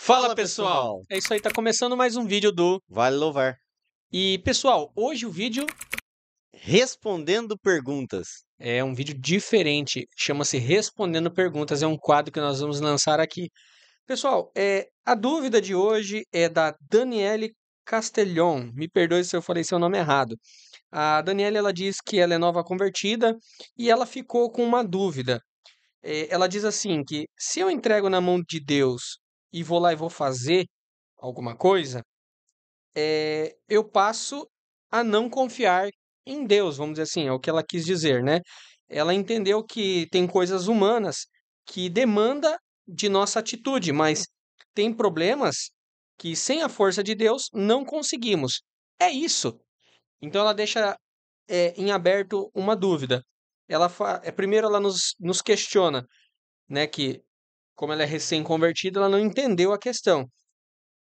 Fala pessoal! É isso aí, tá começando mais um vídeo do Vale Louvar. E pessoal, hoje o vídeo Respondendo perguntas. é um vídeo diferente, chama-se Respondendo Perguntas, é um quadro que nós vamos lançar aqui. Pessoal, a dúvida de hoje é da Daniele Castellon, me perdoe se eu falei seu nome errado. A Daniele, ela diz que ela é nova convertida e ela ficou com uma dúvida. Ela diz assim que se eu entrego na mão de Deus e vou lá e vou fazer alguma coisa, eu passo a não confiar em Deus, vamos dizer assim, é o que ela quis dizer, né? Ela entendeu que tem coisas humanas que demanda de nossa atitude, mas tem problemas que sem a força de Deus não conseguimos. É isso. Então ela deixa em aberto uma dúvida. Primeiro ela nos questiona, né, que como ela é recém-convertida, ela não entendeu a questão.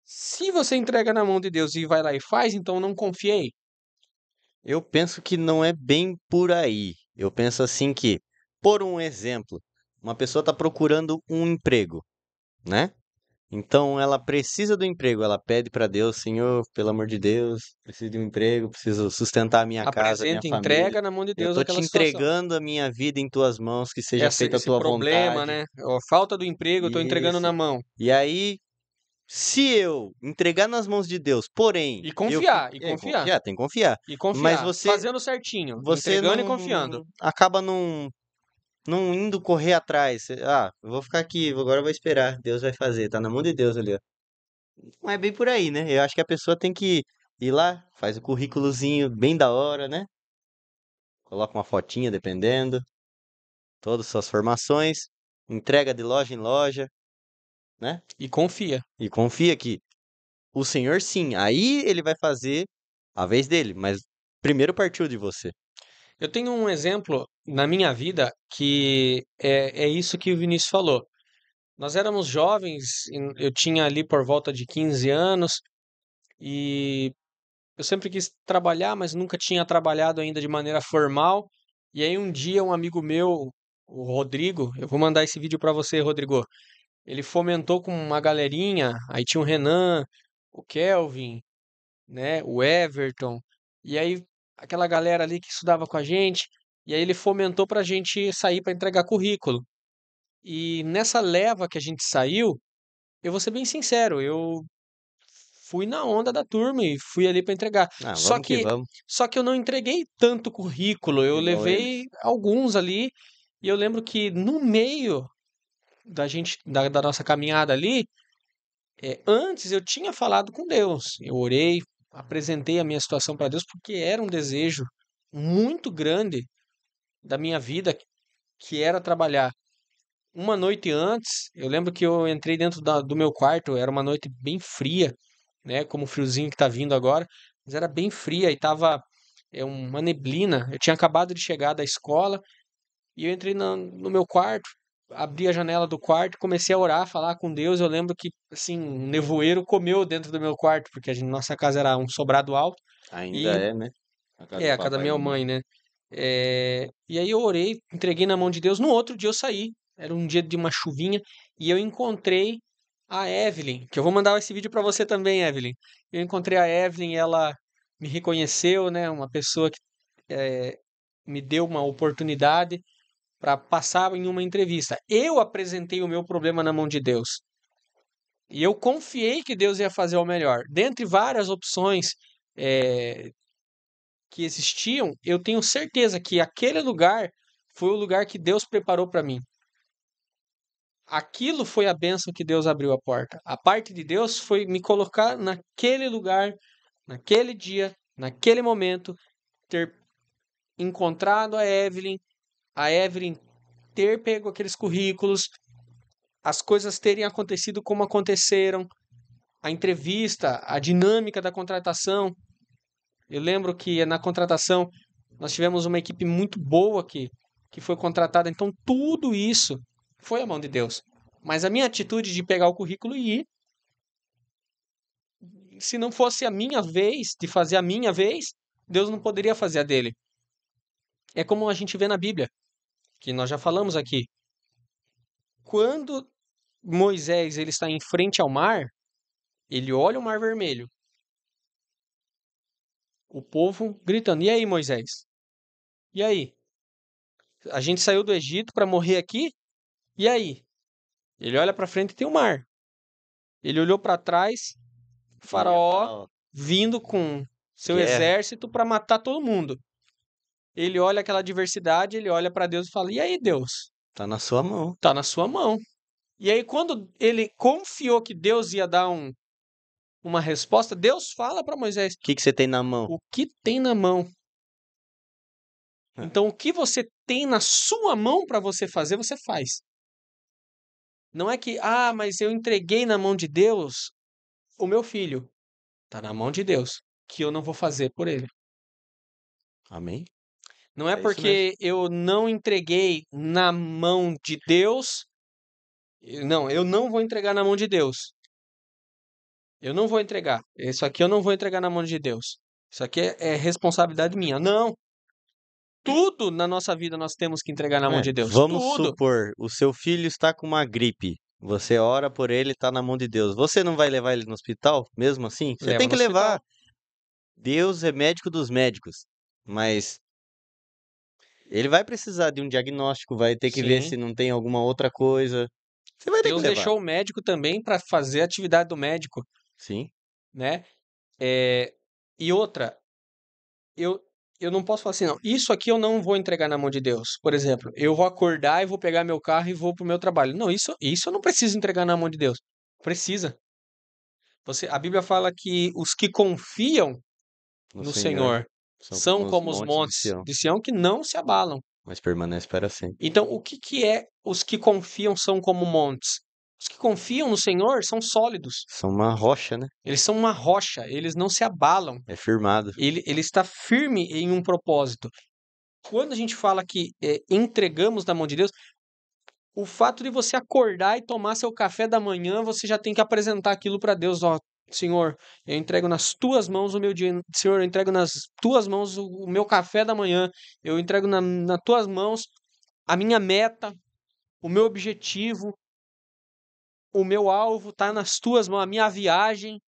Se você entrega na mão de Deus e vai lá e faz, então não confiei. Eu penso que não é bem por aí. Eu penso assim que, por um exemplo, uma pessoa está procurando um emprego, né? Então ela precisa do emprego, ela pede para Deus, Senhor, pelo amor de Deus, preciso de um emprego, preciso sustentar a minha casa, a minha Apresenta e família. entrega na mão de Eu Deus tô te aquela situação. entregando a minha vida em tuas mãos, que seja Esse, feita a esse tua problema, vontade. né? A falta do emprego, eu tô entregando Isso. na mão. E aí, se eu entregar nas mãos de Deus, porém, E eu confiar, e confiar, confiar, tem que confiar. e Mas confiar. você Fazendo certinho, você entregando e não confiando. acaba não indo correr atrás. Eu vou ficar aqui, agora eu vou esperar. Deus vai fazer, tá na mão de Deus ali, ó. Não é bem por aí, né? Eu acho que a pessoa tem que ir lá, faz o currículozinho bem da hora, né? Coloca uma fotinha, dependendo, todas as suas formações, entrega de loja em loja, né? E confia. E confia que o Senhor sim, aí ele vai fazer a vez dele, mas primeiro partiu de você. Eu tenho um exemplo na minha vida que é isso que o Vinícius falou. Nós éramos jovens, eu tinha ali por volta de 15 anos, e eu sempre quis trabalhar, mas nunca tinha trabalhado ainda de maneira formal. E aí um dia um amigo meu, o Rodrigo, eu vou mandar esse vídeo para você, Rodrigo. Ele fomentou com uma galerinha, aí tinha o Renan, o Kelvin, né, o Everton, e aí aquela galera ali que estudava com a gente, e aí ele fomentou para a gente sair para entregar currículo. E nessa leva que a gente saiu, eu vou ser bem sincero, eu fui na onda da turma e fui ali para entregar. Ah, Só vamos que que, vamos, só que eu não entreguei tanto currículo, eu igual levei eles. alguns ali, e eu lembro que no meio da nossa caminhada ali, antes eu tinha falado com Deus. Eu orei, apresentei a minha situação para Deus, porque era um desejo muito grande da minha vida, que era trabalhar. Uma noite antes, eu lembro que eu entrei dentro do meu quarto, era uma noite bem fria, né? Como o friozinho que tá vindo agora, mas era bem fria e tava uma neblina. Eu tinha acabado de chegar da escola e eu entrei no meu quarto, abri a janela do quarto, comecei a orar, falar com Deus. Eu lembro que, assim, um nevoeiro comeu dentro do meu quarto, porque nossa casa era um sobrado alto Ainda e é, né? A casa do a casa da papai e minha mamãe. mãe, né? E aí eu orei, entreguei na mão de Deus. No outro dia eu saí. Era um dia de uma chuvinha e eu encontrei a Evelyn, que eu vou mandar esse vídeo para você também, Evelyn. Eu encontrei a Evelyn, ela me reconheceu, né? Uma pessoa que me deu uma oportunidade para passar em uma entrevista. Eu apresentei o meu problema na mão de Deus. E eu confiei que Deus ia fazer o melhor. Dentre várias opções eh, que existiam, eu tenho certeza que aquele lugar foi o lugar que Deus preparou para mim. Aquilo foi a bênção que Deus abriu a porta. A parte de Deus foi me colocar naquele lugar, naquele dia, naquele momento, ter encontrado a Evelyn ter pego aqueles currículos, as coisas terem acontecido como aconteceram, a entrevista, a dinâmica da contratação. Eu lembro que na contratação nós tivemos uma equipe muito boa que foi contratada, então tudo isso foi a mão de Deus. Mas a minha atitude de pegar o currículo e ir, se não fosse a minha vez, de fazer a minha vez, Deus não poderia fazer a dele. É como a gente vê na Bíblia, que nós já falamos aqui. Quando Moisés ele está em frente ao mar, ele olha o mar vermelho. O povo gritando: "E aí, Moisés? E aí? A gente saiu do Egito para morrer aqui? E aí?" Ele olha para frente e tem o mar. Ele olhou para trás, E a Faraó Faraó. vindo com seu Guerra. exército para matar todo mundo. Ele olha aquela adversidade, ele olha para Deus e fala: "E aí, Deus? Tá na sua mão. Tá na sua mão." E aí, quando ele confiou que Deus ia dar uma resposta, Deus fala para Moisés: O que que você tem na mão? "O que tem na mão?" É. Então, o que você tem na sua mão para você fazer, você faz. Não é que, mas eu entreguei na mão de Deus o meu filho. Tá na mão de Deus, que eu não vou fazer por ele. Amém? Não é É isso mesmo. porque eu não entreguei na mão de Deus. Não, eu não vou entregar na mão de Deus. Eu não vou entregar. Isso aqui eu não vou entregar na mão de Deus. Isso aqui é responsabilidade minha. Não. Tudo na nossa vida nós temos que entregar na mão de Deus. Vamos Tudo. supor, o seu filho está com uma gripe. Você ora por ele, está na mão de Deus. Você não vai levar ele no hospital, mesmo assim? Você Leva tem no que levar. hospital. Deus é médico dos médicos. Mas ele vai precisar de um diagnóstico, vai ter que ver Sim. se não tem alguma outra coisa. Você vai ter que Deus levar. deixou o médico também para fazer a atividade do médico, Sim. né? E outra, eu, eu não posso falar assim, não. Isso aqui eu não vou entregar na mão de Deus. Por exemplo, eu vou acordar e vou pegar meu carro e vou pro meu trabalho. Não, isso eu não preciso entregar na mão de Deus. Precisa. A Bíblia fala que os que confiam No no Senhor Senhor são são como os como os montes de montes Sião, de Sião que não se abalam. mas permanece para sempre. Então, o que que é os que confiam são como montes? Os que confiam no Senhor são sólidos. São uma rocha, né? Eles são uma rocha, eles não se abalam. É firmado. Ele está firme em um propósito. Quando a gente fala que entregamos na mão de Deus, o fato de você acordar e tomar seu café da manhã, você já tem que apresentar aquilo para Deus. Ó, Senhor, eu entrego nas tuas mãos o meu dia. Senhor, eu entrego nas tuas mãos o meu café da manhã. Eu entrego nas tuas mãos a minha meta, o meu objetivo, o meu alvo está nas tuas mãos, a minha viagem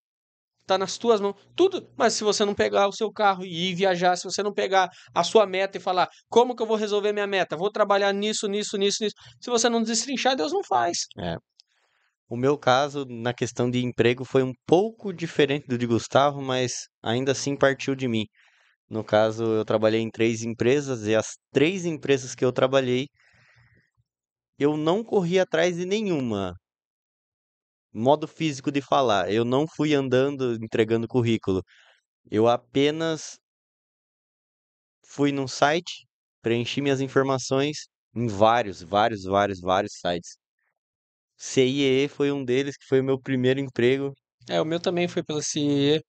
está nas tuas mãos, tudo. Mas se você não pegar o seu carro e ir viajar, se você não pegar a sua meta e falar, como que eu vou resolver minha meta? Vou trabalhar nisso, nisso, nisso, nisso. Se você não destrinchar, Deus não faz. É. O meu caso, na questão de emprego, foi um pouco diferente do de Gustavo, mas ainda assim partiu de mim. No caso, eu trabalhei em 3 empresas e as 3 empresas que eu trabalhei, eu não corri atrás de nenhuma. Modo físico de falar, eu não fui andando entregando currículo. Eu apenas fui num site, preenchi minhas informações em vários sites. CIE foi um deles, que foi o meu primeiro emprego. O meu também foi pela CIE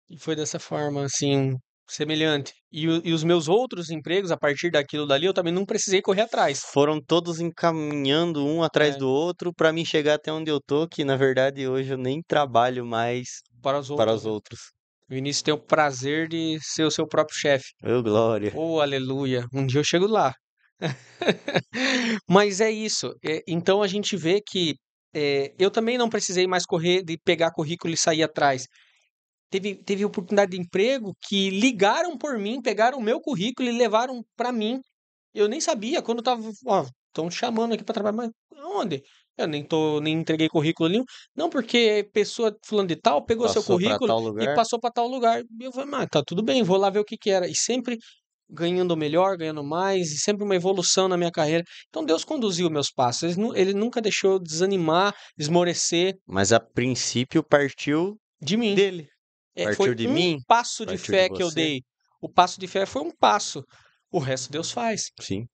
e foi dessa forma, assim, semelhante. E os meus outros empregos, a partir daquilo dali, eu também não precisei correr atrás. Foram todos encaminhando um atrás É, do outro para mim chegar até onde eu tô, que na verdade hoje eu nem trabalho mais para os para outros, os né? outros. O Vinícius tem o prazer de ser o seu próprio chefe. Ô, glória. Oh, aleluia. Um dia eu chego lá. Mas é isso. Então a gente vê que eu também não precisei mais correr de pegar currículo e sair atrás. Teve oportunidade de emprego que ligaram por mim, pegaram o meu currículo e levaram para mim. Eu nem sabia quando eu tava, ó, estão chamando aqui para trabalhar, mas onde? Eu nem entreguei currículo nenhum. Não, porque pessoa fulano de tal pegou seu Passou para currículo tal e lugar? passou para tal lugar. E eu falei, mas tá tudo bem, vou lá ver o que que era. E sempre ganhando melhor, ganhando mais, e sempre uma evolução na minha carreira. Então Deus conduziu meus passos. Ele nunca deixou eu desanimar, esmorecer Mas a princípio partiu de mim. dele. Partiu Foi de um mim? passo de Partiu de fé que eu você? dei. O passo de fé foi um passo. O resto Deus faz. Sim.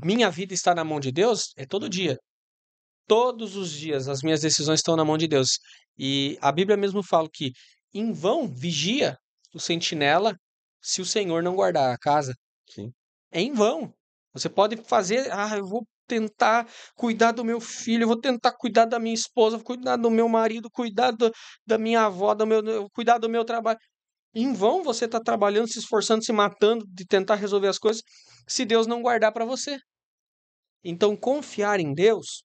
Minha vida está na mão de Deus é todo dia. Todos os dias as minhas decisões estão na mão de Deus. E a Bíblia mesmo fala que em vão vigia o sentinela se o Senhor não guardar a casa. Sim. É em vão. Você pode fazer, eu vou tentar cuidar do meu filho, eu vou tentar cuidar da minha esposa, vou cuidar do meu marido, da minha avó, cuidar do meu trabalho. Em vão você está trabalhando, se esforçando, se matando de tentar resolver as coisas, se Deus não guardar para você. Então, confiar em Deus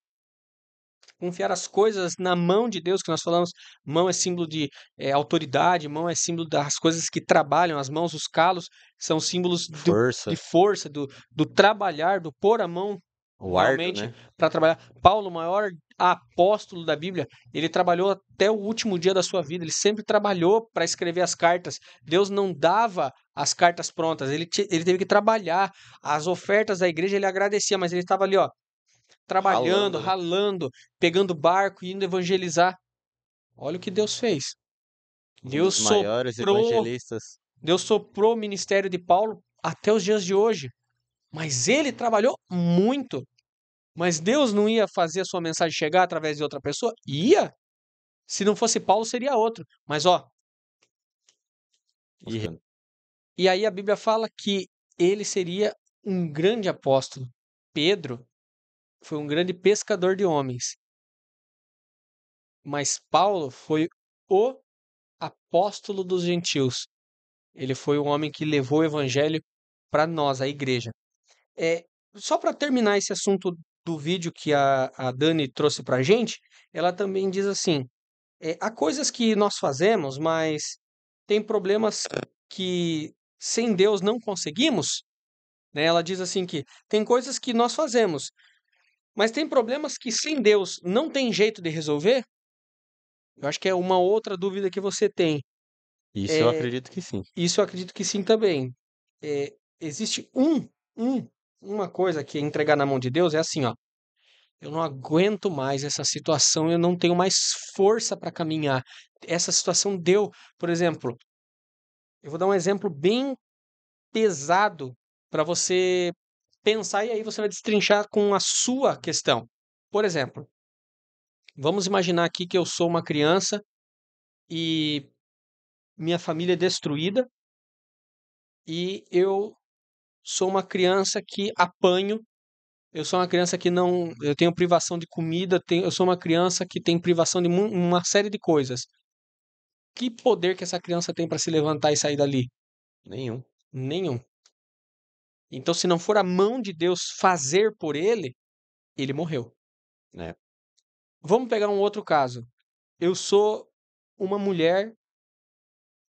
confiar as coisas na mão de Deus, que nós falamos, mão é símbolo de autoridade, mão é símbolo das coisas que trabalham, as mãos, os calos, são símbolos de Força, força, do trabalhar, do pôr a mão o árduo, realmente né? para trabalhar. Paulo, o maior apóstolo da Bíblia, ele trabalhou até o último dia da sua vida, ele sempre trabalhou para escrever as cartas. Deus não dava as cartas prontas, ele teve que trabalhar. As ofertas da igreja ele agradecia, mas ele estava ali, ó, trabalhando, Ralando, né? ralando, pegando barco, indo evangelizar. Olha o que Deus fez. Um Deus dos maiores soprou, evangelistas. Deus soprou o ministério de Paulo até os dias de hoje. Mas ele trabalhou muito. Mas Deus não ia fazer a sua mensagem chegar através de outra pessoa? Ia. Se não fosse Paulo, seria outro. Mas ó, E e aí a Bíblia fala que ele seria um grande apóstolo. Pedro foi um grande pescador de homens. Mas Paulo foi o apóstolo dos gentios. Ele foi o homem que levou o evangelho para nós, a igreja. É, só para terminar esse assunto do vídeo que a Dani trouxe para a gente, ela também diz assim: há coisas que nós fazemos, mas tem problemas que sem Deus não conseguimos. Né? Ela diz assim que tem coisas que nós fazemos, mas tem problemas que sem Deus não tem jeito de resolver. Eu acho que é uma outra dúvida que você tem. isso eu É, acredito que sim. isso eu acredito que sim também. Existe uma coisa que é entregar na mão de Deus, é assim, ó. Eu não aguento mais essa situação, eu não tenho mais força para caminhar. Essa situação deu, por exemplo, eu vou dar um exemplo bem pesado para você pensar e aí você vai destrinchar com a sua questão. Por exemplo, vamos imaginar aqui que eu sou uma criança e minha família é destruída e eu sou uma criança que apanho. Eu sou uma criança que não. Eu tenho privação de comida, eu sou uma criança que tem privação de uma série de coisas. Que poder que essa criança tem para se levantar e sair dali? Nenhum, Nenhum. Então, se não for a mão de Deus fazer por ele, ele morreu. né? Vamos pegar um outro caso. Eu sou uma mulher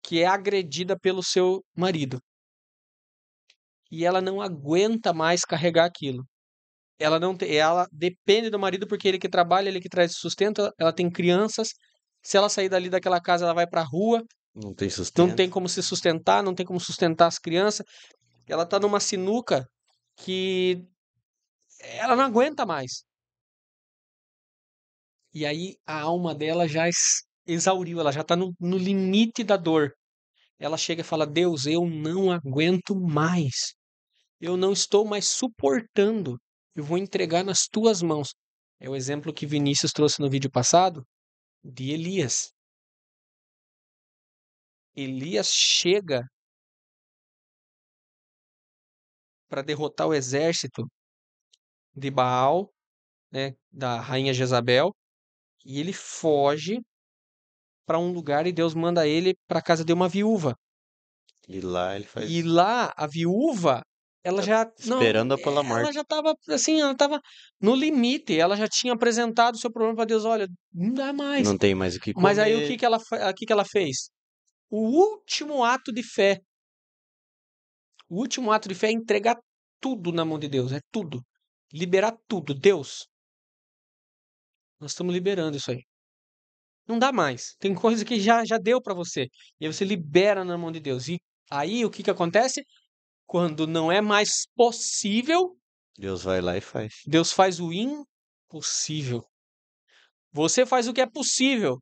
que é agredida pelo seu marido e ela não aguenta mais carregar aquilo. Ela depende do marido porque ele que trabalha, ele que traz sustento, ela tem crianças. Se ela sair dali daquela casa, ela vai para a rua, Não tem não tem sustento. como se sustentar, não tem como sustentar as crianças. Ela tá numa sinuca que ela não aguenta mais. E aí a alma dela já exauriu, ela já tá no limite da dor. Ela chega e fala: Deus, eu não aguento mais. Eu não estou mais suportando. Eu vou entregar nas tuas mãos. É o exemplo que Vinícius trouxe no vídeo passado de Elias. Elias chega para derrotar o exército de Baal, né, da rainha Jezabel, e ele foge para um lugar e Deus manda ele para a casa de uma viúva. E lá ele E faz. lá a viúva, ela Tá já não, esperando pela ela morte. já estava assim, ela estava no limite, ela já tinha apresentado o seu problema para Deus, olha, não dá mais. Não tem mais o que Mas aí comer. o que que ela fez? O último ato de fé, o último ato de fé é entregar tudo na mão de Deus, é tudo. Liberar tudo. Deus, nós estamos liberando isso aí. Não dá mais. Tem coisa que já deu para você. E aí você libera na mão de Deus. E aí o que que acontece? Quando não é mais possível, Deus vai lá e faz. Deus faz o impossível. Você faz o que é possível.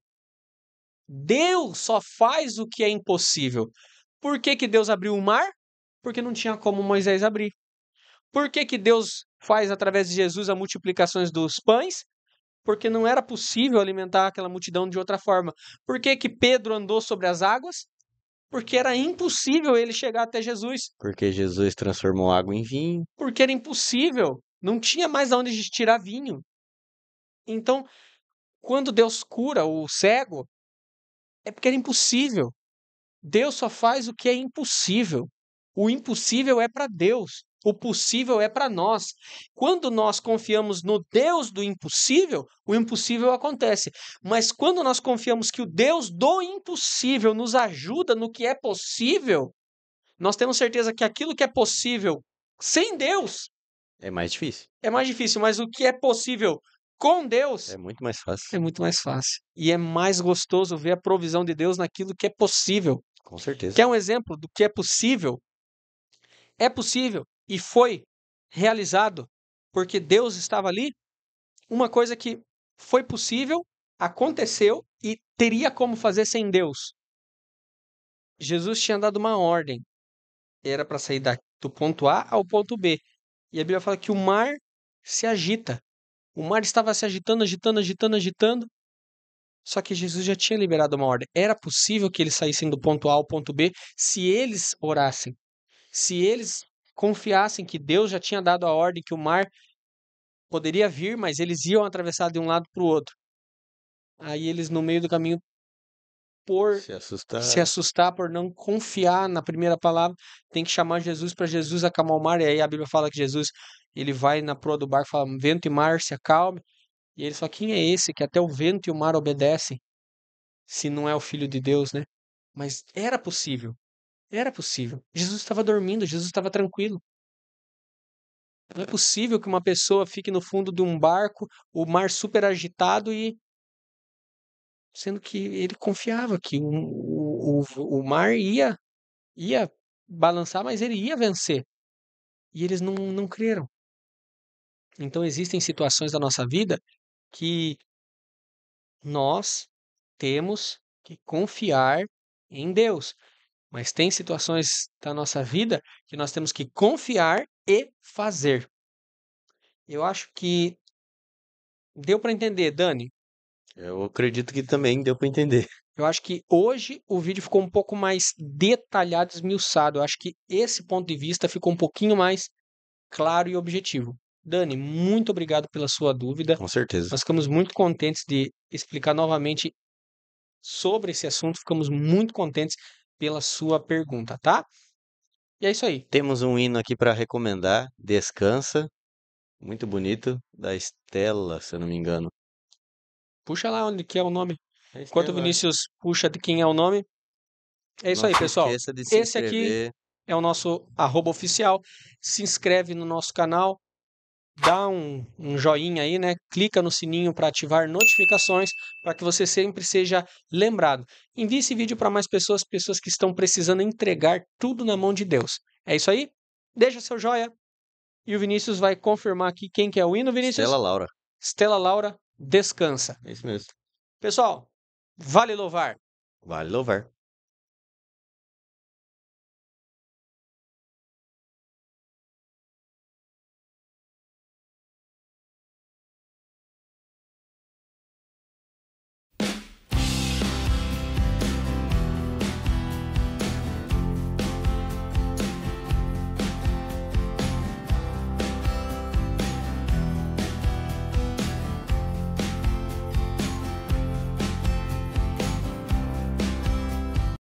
Deus só faz o que é impossível. Por que que Deus abriu o mar? Porque não tinha como Moisés abrir. Por que que Deus faz através de Jesus a multiplicações dos pães? Porque não era possível alimentar aquela multidão de outra forma. Por que que Pedro andou sobre as águas? Porque era impossível ele chegar até Jesus. Porque Jesus transformou água em vinho. Porque era impossível. Não tinha mais aonde tirar vinho. Então, quando Deus cura o cego, é porque era impossível. Deus só faz o que é impossível. O impossível é para Deus. O possível é para nós. Quando nós confiamos no Deus do impossível, o impossível acontece. Mas quando nós confiamos que o Deus do impossível nos ajuda no que é possível, nós temos certeza que aquilo que é possível sem Deus É mais difícil. é mais difícil, mas o que é possível com Deus É muito mais fácil. é muito mais fácil. E é mais gostoso ver a provisão de Deus naquilo que é possível. Com certeza. Quer um exemplo do que é possível? É possível e foi realizado porque Deus estava ali. Uma coisa que foi possível, aconteceu e teria como fazer sem Deus. Jesus tinha dado uma ordem. Era para sair do ponto A ao ponto B. E a Bíblia fala que o mar se agita. O mar estava se agitando, agitando, agitando, agitando. Só que Jesus já tinha liberado uma ordem. Era possível que eles saíssem do ponto A ao ponto B se eles orassem. Se eles confiassem que Deus já tinha dado a ordem que o mar poderia vir, mas eles iam atravessar de um lado para o outro. Aí eles, no meio do caminho, por Se assustar. se assustar, por não confiar na primeira palavra, tem que chamar Jesus para Jesus acalmar o mar. E aí a Bíblia fala que Jesus, ele vai na proa do barco, fala, vento e mar, se acalme. E ele fala, quem é esse que até o vento e o mar obedecem? Se não é o Filho de Deus, né? Mas era possível. Era possível. Jesus estava dormindo, Jesus estava tranquilo. Não é possível que uma pessoa fique no fundo de um barco, o mar super agitado e sendo que ele confiava que o mar ia balançar, mas ele ia vencer. E eles não creram. Então existem situações da nossa vida que nós temos que confiar em Deus. Mas tem situações da nossa vida que nós temos que confiar e fazer. Eu acho que deu para entender, Dani. Eu acredito que também deu para entender. Eu acho que hoje o vídeo ficou um pouco mais detalhado, esmiuçado. Eu acho que esse ponto de vista ficou um pouquinho mais claro e objetivo. Dani, muito obrigado pela sua dúvida. Com certeza. Nós ficamos muito contentes de explicar novamente sobre esse assunto. Ficamos muito contentes pela sua pergunta, tá? E é isso aí. Temos um hino aqui para recomendar, Descansa, muito bonito, da Estela, se eu não me engano. Puxa lá onde que é o nome. A Enquanto o Estela, Vinícius puxa de quem é o nome. É isso não aí, se pessoal. esqueça de se Esse aqui inscrever. é o nosso @oficial. Se inscreve no nosso canal, dá um joinha aí, né? Clica no sininho para ativar notificações, para que você sempre seja lembrado. Envie esse vídeo para mais pessoas, pessoas que estão precisando entregar tudo na mão de Deus. É isso aí? Deixa seu joia. E o Vinícius vai confirmar aqui quem que é o hino, Vinícius? Estela Laura. Estela Laura, Descansa. É isso mesmo. Pessoal, vale louvar. Vale louvar.